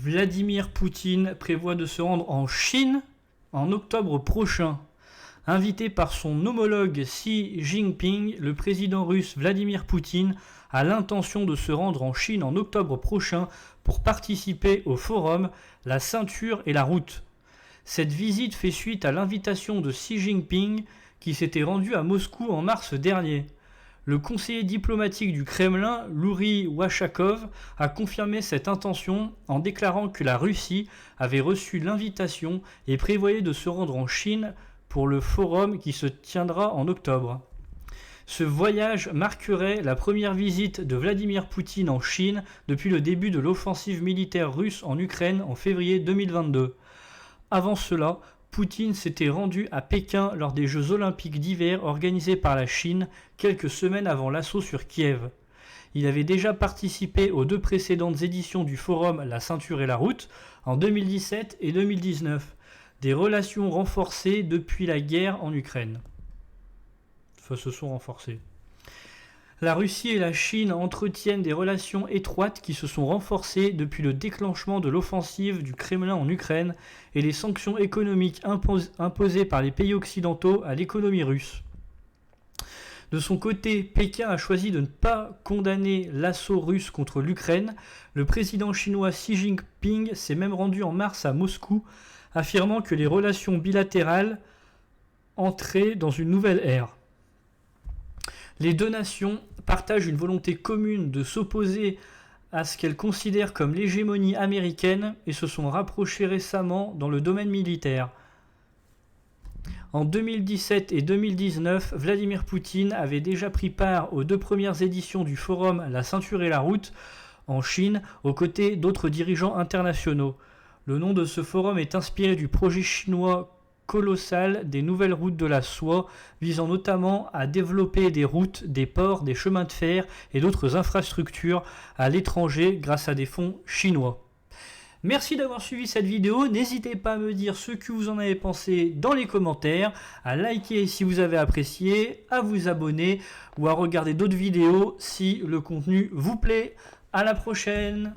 Vladimir Poutine prévoit de se rendre en Chine en octobre prochain. Invité par son homologue Xi Jinping, le président russe Vladimir Poutine a l'intention de se rendre en Chine en octobre prochain pour participer au forum La ceinture et la route. Cette visite fait suite à l'invitation de Xi Jinping qui s'était rendu à Moscou en mars dernier. Le conseiller diplomatique du Kremlin, Youri Washakov, a confirmé cette intention en déclarant que la Russie avait reçu l'invitation et prévoyait de se rendre en Chine pour le forum qui se tiendra en octobre. Ce voyage marquerait la première visite de Vladimir Poutine en Chine depuis le début de l'offensive militaire russe en Ukraine en février 2022. Avant cela, Poutine s'était rendu à Pékin lors des Jeux olympiques d'hiver organisés par la Chine quelques semaines avant l'assaut sur Kiev. Il avait déjà participé aux 2 précédentes éditions du forum La ceinture et la route en 2017 et 2019. Des relations renforcées depuis la guerre en Ukraine. Enfin, se sont renforcées. La Russie et la Chine entretiennent des relations étroites qui se sont renforcées depuis le déclenchement de l'offensive du Kremlin en Ukraine et les sanctions économiques imposées par les pays occidentaux à l'économie russe. De son côté, Pékin a choisi de ne pas condamner l'assaut russe contre l'Ukraine. Le président chinois Xi Jinping s'est même rendu en mars à Moscou, affirmant que les relations bilatérales entraient dans une nouvelle ère. Les 2 nations partagent une volonté commune de s'opposer à ce qu'elles considèrent comme l'hégémonie américaine et se sont rapprochées récemment dans le domaine militaire. En 2017 et 2019, Vladimir Poutine avait déjà pris part aux 2 premières éditions du forum La ceinture et la route en Chine, aux côtés d'autres dirigeants internationaux. Le nom de ce forum est inspiré du projet chinois colossal des nouvelles routes de la soie, visant notamment à développer des routes, des ports, des chemins de fer et d'autres infrastructures à l'étranger grâce à des fonds chinois. Merci d'avoir suivi cette vidéo, n'hésitez pas à me dire ce que vous en avez pensé dans les commentaires, à liker si vous avez apprécié, à vous abonner ou à regarder d'autres vidéos si le contenu vous plaît. À la prochaine!